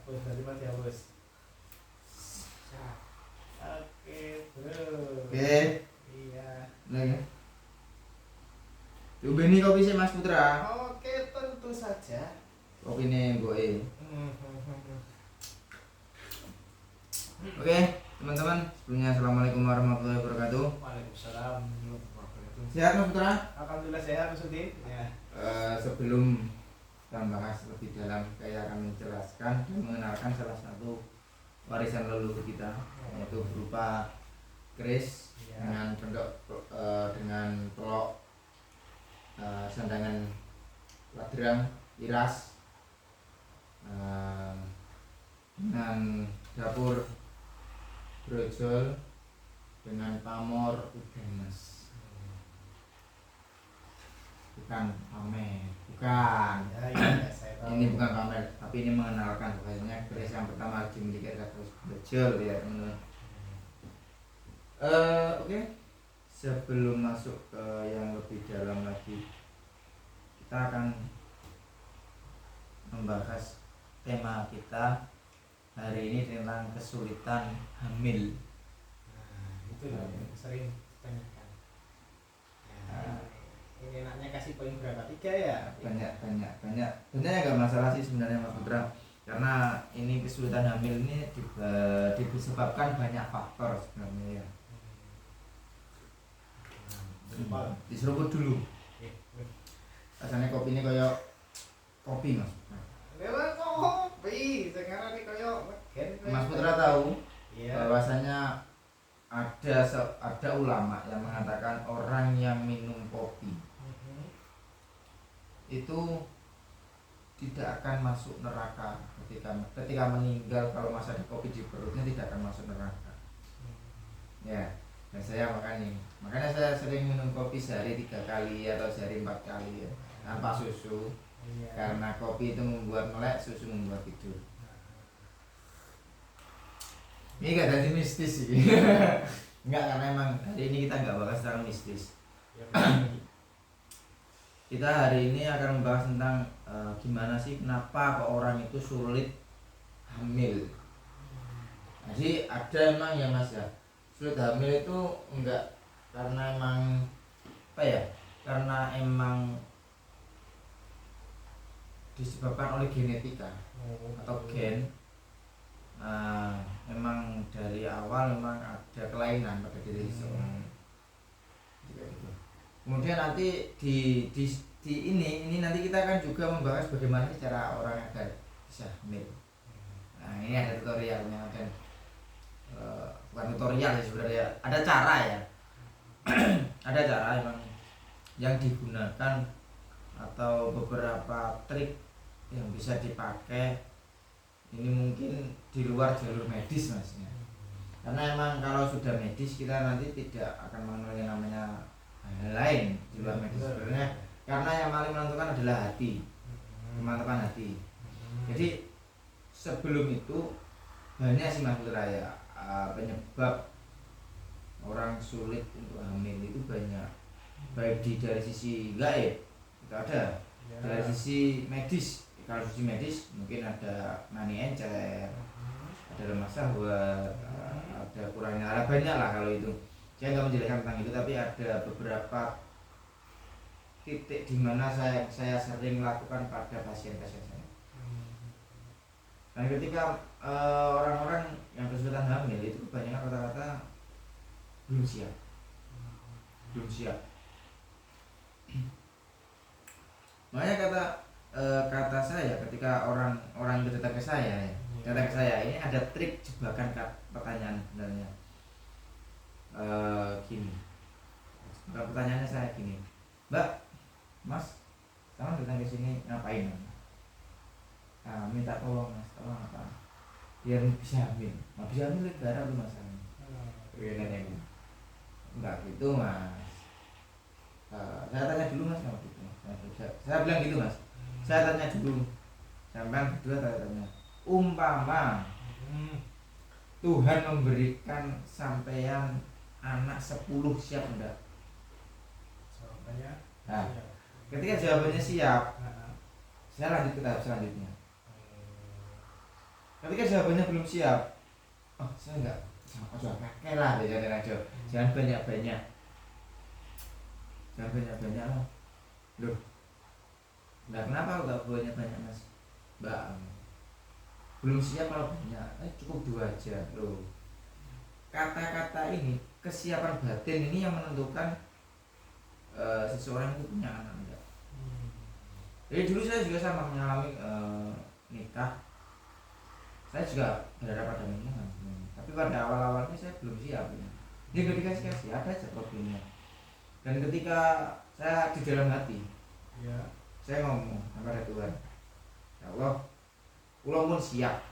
Bos tadi mas ya bos. Oke bro. Oke. Iya. Lagi. Coba ini kopi sih Mas Putra. Oke tentu saja. Kopi ini gue. Oke teman-teman, sebelumnya assalamualaikum warahmatullahi wabarakatuh. Waalaikumsalam warahmatullahi wabarakatuh. Sehat Mas Putra? Alhamdulillah sehat Mas Udin. Ya. Sebelum kita membahas lebih dalam, saya akan menjelaskan dan mengenalkan salah satu warisan leluhur kita, yaitu berupa keris dengan bentuk dengan pelok sandangan ladrang iras, dengan dapur brojol, dengan pamor udanas. Bukan pamer, bukan. Ya, saya tahu. Ini bukan pamer, tapi ini mengenalkan bahwasanya keris yang pertama dimiliki Ratus Brojol ya teman-teman. Oke. Sebelum masuk ke yang lebih dalam lagi, kita akan membahas tema kita hari ini tentang kesulitan hamil. Itu yang sering ditanyakan. Ini enaknya kasih poin berapa? 3 ya? Banyak nggak masalah sih sebenarnya Mas Putra, karena ini kesulitan hamil ini disebabkan banyak faktor sebenarnya ya. Diseruput dulu. Rasanya kopi ini kayak kopi Mas. Lewat kopi, sekarang ini kayak Mas Putra tahu iya. bahwasanya ada ulama yang mengatakan orang yang minum kopi itu tidak akan masuk neraka ketika meninggal. Kalau masih ada kopi di perutnya tidak akan masuk neraka. Ya, dan saya makanya saya sering minum kopi sehari 3 kali atau sehari 4 kali ya, tanpa susu. Iya. Karena kopi itu membuat melek, susu membuat tidur. Ini gak jadi mistis sih. Enggak, karena emang hari ini kita nggak bahas tentang mistis. Kita hari ini akan membahas tentang gimana sih, kenapa kok orang itu sulit hamil. Jadi ada emang ya Mas ya, sulit hamil itu enggak karena emang karena emang disebabkan oleh genetika atau gen. Memang dari awal memang ada kelainan pada diri seseorang. Kemudian nanti di ini nanti kita akan juga membahas bagaimana cara orang agar bisa hamil. Nah, ini ada tutorialnya dan bukan tutorial sih sebenarnya, ada cara ya. Ada cara emang yang digunakan atau beberapa trik yang bisa dipakai. Ini mungkin di luar jalur medis Mas ya. Karena emang kalau sudah medis kita nanti tidak akan mengenal yang namanya hal lain di luar medis sebenarnya, karena yang paling menentukan adalah hati, kemantapan hati. Jadi sebelum itu banyak sih Mas Putra ya, penyebab orang sulit untuk hamil itu banyak, baik dari sisi gaib itu ada, dari sisi medis. Kalau sisi medis mungkin ada mani encer, ada lemah syahwat, ada kurangnya, banyak lah kalau itu. Saya nggak menjelaskan tentang itu, tapi ada beberapa titik di mana saya sering lakukan pada pasien-pasien saya. Dan ketika orang-orang yang kesulitan hamil itu kebanyakan rata-rata belum siap. Makanya kata saya ketika orang itu datang ke saya ini ada trik jebakan pertanyaan sebenarnya. Gini, pertanyaannya saya gini, Mbak, Mas, kamu datang ke sini ngapain? Minta tolong Mas, tolong apa? Biar bisa hamil. Nggak bisa hamil gara apa masalahnya? Enggak gitu Mas. Saya tanya dulu Mas, kalau gitu. Saya bilang gitu Mas. Saya tanya dulu, sampai berdua tanya, umpama Tuhan memberikan sampean anak 10, siap enggak? Jawabannya Nah, ketika jawabannya siap, saya lanjut ke tahap selanjutnya. Ketika jawabannya belum siap, oh saya enggak, jangan pakai lah, jangan aja, jangan banyak-banyak, lah. Loh, enggak kenapa enggak banyak-banyak mas? Mbak, belum siap kalau banyak, cukup 2 aja loh. Kata-kata ini, kesiapan batin ini yang menentukan seseorang itu punya anak enggak. Jadi dulu saya juga sama mengalami nikah. Saya juga berharap ada momongan, tapi pada awal-awalnya saya belum siap. Ini gak dikasih ada aja problemnya. Dan ketika saya di dalam hati, ya, saya ngomong kepada Tuhan, ya Allah, kula pun siap.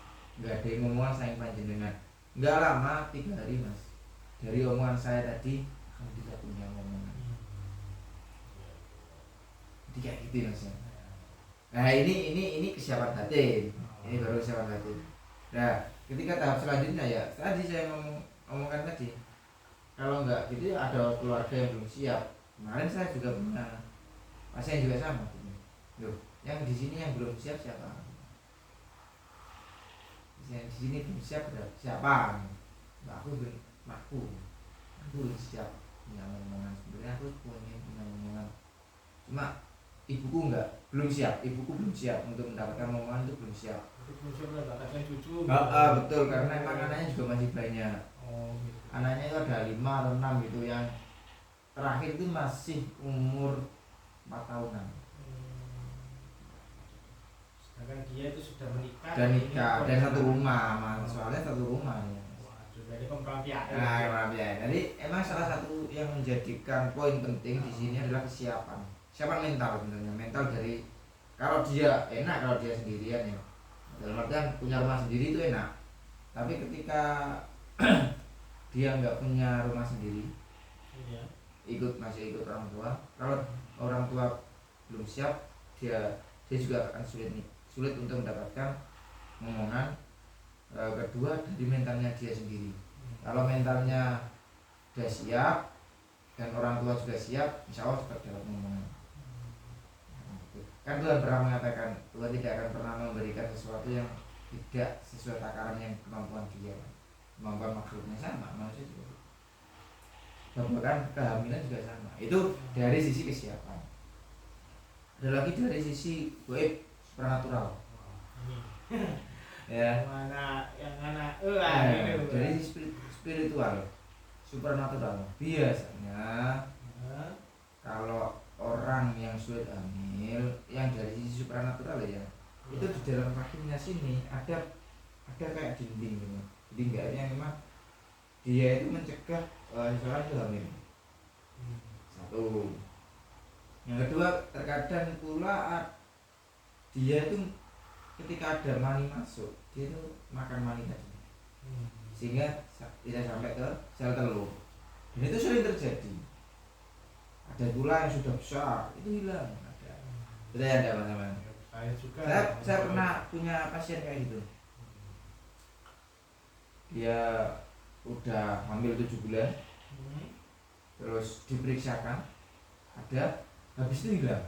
Nggak ada yang ngomongan saya panjenengan. Nggak lama 3 hari mas, dari omongan saya tadi kamu tidak punya omongan. Jadi kayak gitu mas ya. Nah ini kesiapan batin. Ini baru kesiapan batin. Nah ketika tahap selanjutnya ya tadi saya ngomongkan tadi, kalau nggak gitu ya ada keluarga yang belum siap. Kemarin saya juga punya pasien juga sama. Loh, yang di sini yang belum siap siapa? Yang di sini belum siap siapa? Aku belum siap punya omongan. Sebenarnya aku punya omongan, cuma ibuku belum siap untuk mendapatkan omongan, itu belum siap. Belum siap mendapatkan cucu. Betul, karena emang anaknya juga masih banyak. Gitu. Anaknya itu ada 5 atau 6 gitu, yang terakhir itu masih umur 4 tahunan. Sedangkan dia itu sudah menikah dan satu rumah, soalnya satu rumah ya. Jadi pemerapian. Jadi emang salah satu yang menjadikan poin penting di sini adalah kesiapan mental sebenarnya. Mental dari kalau dia enak, kalau dia sendirian ya, dalam artian punya rumah sendiri itu enak. Tapi ketika dia nggak punya rumah sendiri, masih ikut orang tua. Kalau orang tua belum siap, dia juga akan sulit untuk mendapatkan omongan. Kedua dari mentalnya dia sendiri. Kalau mentalnya sudah siap dan orang tua juga siap, insya Allah cepat dapat omongan. Kan Tuhan pernah mengatakan, Tuhan tidak akan pernah memberikan sesuatu yang tidak sesuai takaran yang kemampuan dia. Kemampuan makhluknya sama, manusia juga. Bahkan kehamilan juga sama. Itu dari sisi kesiapan. Ada lagi dari sisi gaib, supernatural. Ya. Yang mana? Dari sisi spiritual, supernatural. Biasanya kalau orang yang sulit hamil, yang dari sisi supernatural ya, itu di dalam rahimnya sini ada kayak dinding gitu. Dindingnya memang dia itu mencegah seseorang itu hamil. Satu. Yang kedua, terkadang pula dia itu ketika ada mani masuk, dia itu makan mani tadi, sehingga tidak sampai ke sel telur. Dan itu sering terjadi. Ada tulang yang sudah besar, itu hilang. Betul ya teman-teman? Saya juga. Saya pernah punya pasien kayak gitu. Dia udah hamil 7 bulan, terus diperiksakan, ada, habis itu hilang.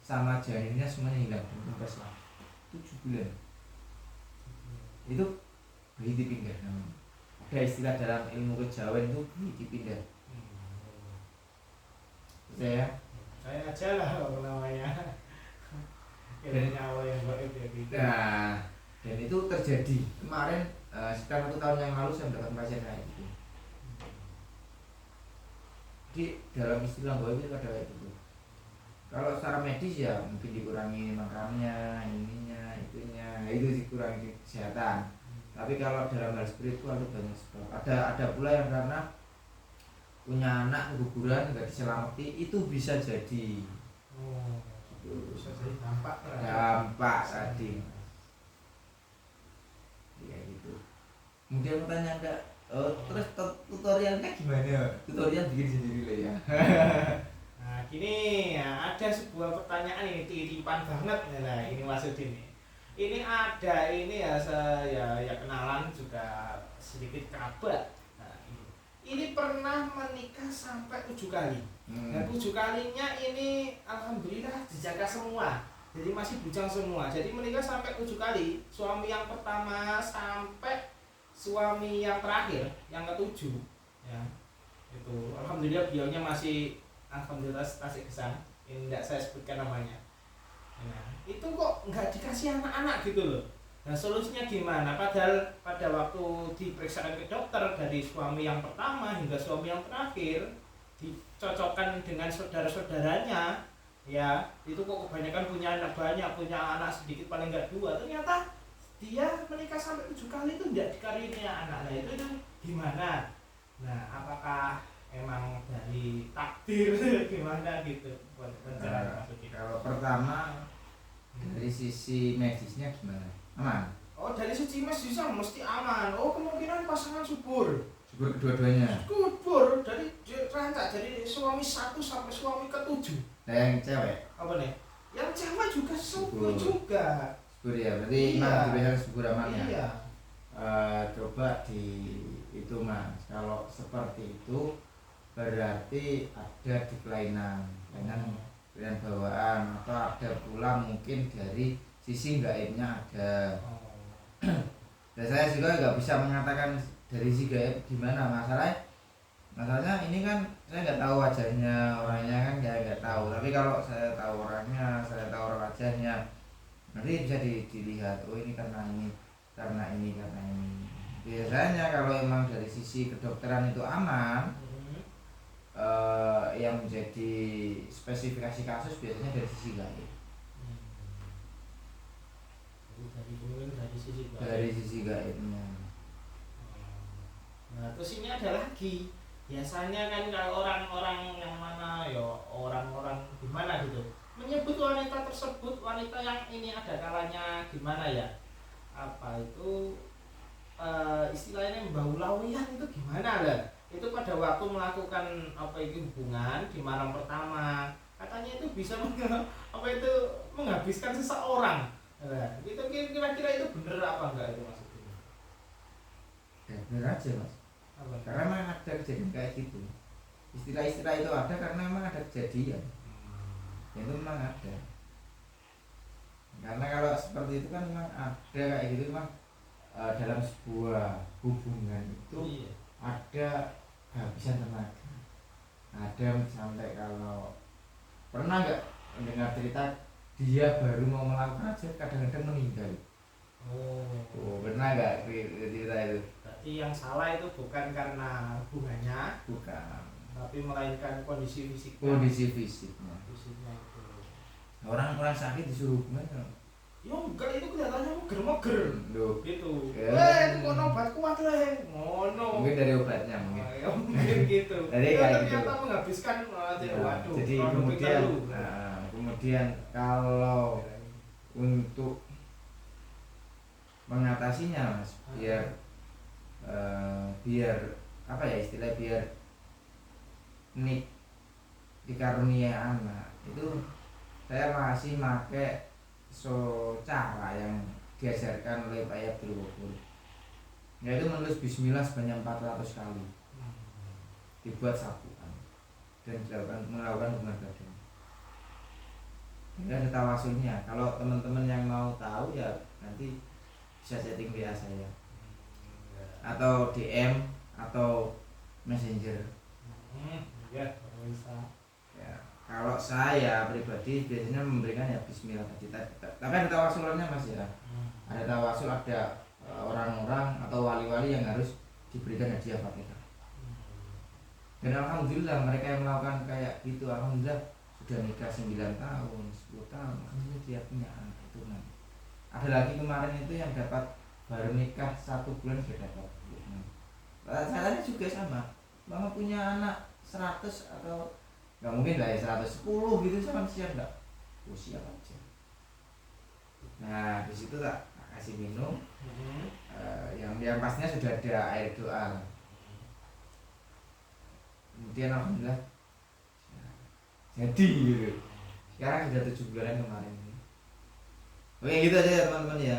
Sama janinnya semuanya hilang, kempes lah. 7 bulan. Itu bayi dipindah namanya. Ada istilah dalam ilmu kejawen itu bayi dipindah. Saya aja lah namanya. Dan nyawa yang gaib ya gitu. Nah, dan itu terjadi kemarin sekitar 1 tahun yang lalu saya mendapat pasien kayak gitu. Jadi dalam istilah gaib itu ada kayak gitu. Kalau secara medis ya mungkin dikurangi makannya, ininya, itunya, itu dikurangi kesehatan. Tapi kalau dalam hal spiritual itu banyak sebab. Ada pula yang karena punya anak keguguran nggak diselamati, itu bisa jadi. Bisa jadi dampak tadi. Ya gitu. Kemudian pertanyaan enggak, terus tutorialnya gimana? Tutorial bikin sendiri lah ya. Nah gini ya, ada sebuah pertanyaan ini titipan banget nah ini Mas Udin. Ini ada ini ya saya ya kenalan juga sedikit kerabat. Nah, ini pernah menikah sampai 7 kali. Dan 7 kalinya ini alhamdulillah dijaga semua. Jadi masih bujang semua. Jadi menikah sampai 7 kali. Suami yang pertama sampai suami yang terakhir, yang ketujuh. Ya, itu alhamdulillah beliaunya masih alhamdulillah tasik kesan. Ini tidak saya sebutkan namanya. Nah, itu kok nggak dikasih anak-anak gitu loh. Nah, solusinya gimana? Padahal pada waktu diperiksakan ke dokter dari suami yang pertama hingga suami yang terakhir dicocokkan dengan saudara-saudaranya, ya itu kok kebanyakan punya anak banyak, punya anak sedikit paling nggak 2. Ternyata dia menikah sampai 7 kali itu tidak dikarunia anak. Nah, itu gimana? Nah, apakah emang dari takdir gimana gitu buat rencana maksudnya? Kalau pertama dari sisi medisnya gimana? Aman? Oh, dari sisi medisnya mesti aman. Oh, kemungkinan pasangan subur. Subur kedua-duanya? Subur dari rancak dari suami 1 sampai suami ke-7. Nah, yang cewek? Apa nih? Yang cewek juga subur Subur. juga. Subur ya, berarti Iya. memang dibilang subur aman ya? Iya. Coba di itu mas, kalau seperti itu berarti ada di kelainan bawaan atau ada pula mungkin dari sisi gaibnya ada. Dan saya juga nggak bisa mengatakan dari sisi gaib gimana masalahnya ini kan saya nggak tahu wajahnya orangnya kan nggak tahu, tapi kalau saya tahu orangnya, saya tahu orang wajahnya, nanti bisa dilihat oh ini karena ini. Biasanya kalau emang dari sisi kedokteran itu aman, yang menjadi spesifikasi kasus biasanya dari sisi gaib. Dari sisi gaibnya. Nah, terus ini ada lagi. Biasanya kan kalau orang-orang yang mana ya orang-orang gimana gitu menyebut wanita tersebut, wanita yang ini ada kalanya gimana ya, apa itu istilahnya bau lawian itu gimana lah, itu pada waktu melakukan apa itu hubungan di malam pertama katanya itu bisa apa itu menghabiskan seseorang. Nah, itu kira-kira itu bener apa enggak itu maksudnya? Ya bener aja mas, karena memang ada kejadian kayak gitu. Istilah-istilah itu ada karena memang ada kejadian. Itu memang ada. Karena kalau seperti itu kan memang ada kayak gitu, memang dalam sebuah hubungan itu iya, ada kehabisan tenaga. Ada sampai kalau pernah nggak mendengar cerita dia baru mau melakukan aja kadang-kadang meninggal. Oh pernah nggak cerita itu? Berarti yang salah itu bukan karena hubungannya, bukan, tapi melainkan kondisi fisiknya. Kondisi fisiknya. Fisiknya itu. Orang sakit disuruh gimana? Ya enggak, itu kelihatannya mager-mager. Loh, gitu. Ya. Itu obat kuat leh. Ngono. Mungkin dari obatnya mungkin. Ya, mungkin gitu. Jadi ya, kayak ternyata gitu. menghabiskan Ya, waduh. jadi kemudian kalau untuk mengatasinya mas, biar apa ya istilah, biar nik dikarunia anak itu saya masih pakai cara yang diajarkan oleh Pak Abdul Wahab, yaitu menulis bismillah sebanyak 400 kali, dibuat sapuan dan melakukan hubungan badan. Ini ada tawasulnya. Kalau teman-teman yang mau tahu ya nanti bisa setting WA saya atau DM atau Messenger. Ya, bisa. Ya, kalau saya pribadi biasanya memberikan ya bismillah tadi. Tapi ada tawasulannya mas ya. Ada tawasul, ada orang-orang atau wali-wali yang harus diberikan hadiah Fatihah. Dan alhamdulillah mereka yang melakukan kayak gitu, alhamdulillah sudah nikah 9 tahun, 10 tahun, alhamdulillah dia punya anak itu nanti. Ada lagi kemarin itu yang dapat baru nikah 1 bulan sudah dapat. Saya juga sama, mama punya anak 100 atau nggak mungkin lah ya 110 gitu, sama siap nggak? Oh siap aja. Nah di situ tak kasih minum, yang pastinya sudah ada air doa. Kemudian alhamdulillah jadi gitu. Sekarang sudah 7 bulan kemarin. Oke gitu aja teman-teman ya.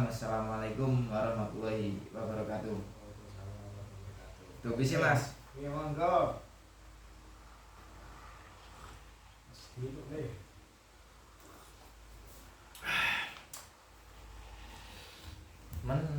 Assalamualaikum warahmatullahi wabarakatuh. Tuh bisa mas. Ya monggo. Mas, dulu deh. men